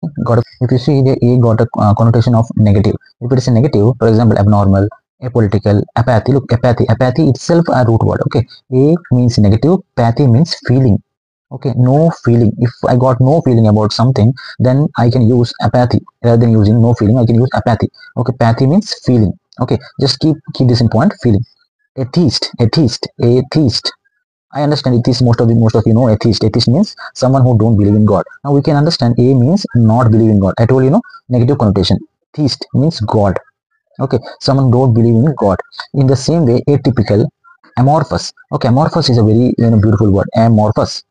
Okay, got if you see the A got a connotation of negative. If it is a negative, for example, abnormal, apolitical, apathy. Look, apathy itself a root word. Okay, A means negative, apathy means feeling. Okay, no feeling. If I got no feeling about something, then I can use apathy rather than using no feeling. I can use apathy. Okay, apathy means feeling. Okay, just keep this in point. Feeling. Atheist. I understand atheist. Most of you know atheist. Atheist means someone who don't believe in God. Now we can understand A means not believe in God. I told you know negative connotation. Theist means God. Okay, someone don't believe in God. In the same way, atypical, amorphous. Okay, amorphous is a very beautiful word. Amorphous,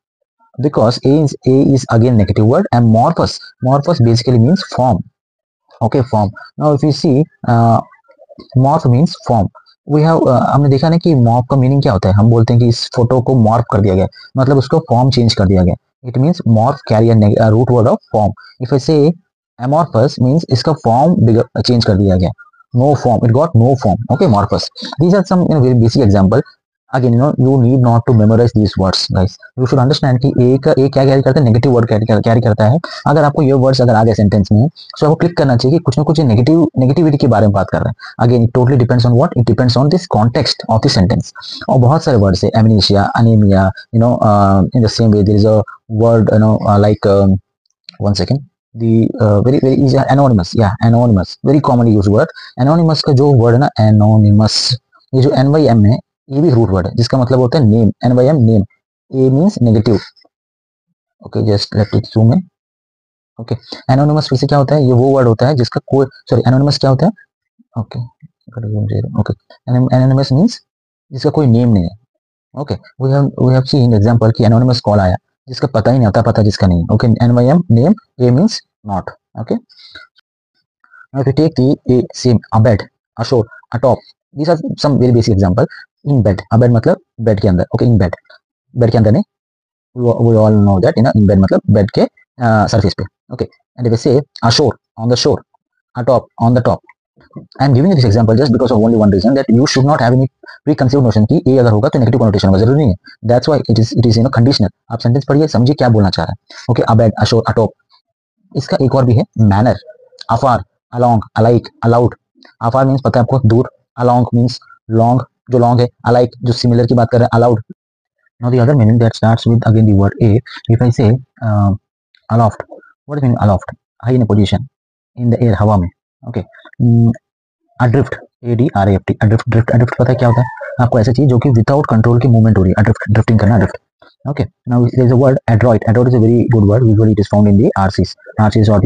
because A is again negative word. Amorphous basically means form. Okay, form. Now if you see morph means form we have हमने देखा ना कि morph का meaning क्या होता है. हम बोलते हैं कि इस फोटो को मॉर्फ कर दिया गया, मतलब उसको फॉर्म चेंज कर दिया गया. It means morph carry root word of form. If I say amorphous means इसका फॉर्म चेंज कर दिया गया. No form, it got no form. Okay, morphous. These are some very basic example. Again you need not to memorize these words guys. You should understand कि ए क्या carry करता है, negative word carry करता है. अगर आपको ये वर्ड्स अगर आ गए सेंटेंस में, तो आपको क्लिक करना चाहिए कि कुछ ना कुछ नेगेटिविटी के बारे में बात कर रहे हैं. Again it totally depends on what, it depends on this context of the sentence. और बहुत सारे वर्ड्स है, amnesia, anaemia, in the same way there is a word like one second, the very easy anonymous. Anonymous very commonly used word. Anonymous का जो word है ना anonymous, ये जो NYM है ये भी रूट वर्ड है जिसका मतलब होता है name. NYM name. A means negative. Okay, just let it zoom in. Okay, anonymous फिर से क्या होता है, ये वो वर्ड होता है जिसका कोई, सॉरी, एनोनिमस क्या होता है. ओके, ओके, एनोनिमस मीन्स जिसका कोई नेम नहीं है. Okay, we have seen example कि एनोनिमस कॉल आया जिसका पता ही नहीं होता, पता जिसका नहीं. Okay, NYM name, A means not. Okay, now if you take the A same, abed, ashore, atop, these are some very basic example. In bed, abed मतलब बेड के अंदर. ओके, इन बेड, बेड के अंदर नहीं, we all know that in bed मतलब bed के surface पे. Okay, and if I say ashore, on the shore, atop, on the top. I am giving you this example just because of only one reason, that you should not have any preconceived notion कि A अगर होगा तो negative connotation होगा, जरूरी नहीं है. That's why it is conditional. आप sentence पढ़िए, समझिए क्या बोलना चाह रहा है. Okay, abed, ashore, atop. इसका एक और भी है, manner, afar, along, alike, allowed. afar means पता है आपको, दूर. along मीन्स लॉन्ग, जो लॉन्ग है. alike जो सिमिलर की बात कर रहे हैं, allowed. Now the other meaning that starts with again the word A. If I say aloft, what is meaning aloft? High in a position, in the air, हवा में. Okay, adrift, ADRIFT, adrift पता है क्या होता है आपको, ऐसा चीज जो कि विदाउट कंट्रोल की मूवमेंट हो रही है. ड्रिफ्टिंग करना, drift. Okay, now there is a word adroit. Adroit is a very good word. Usually it is found in the RCs or the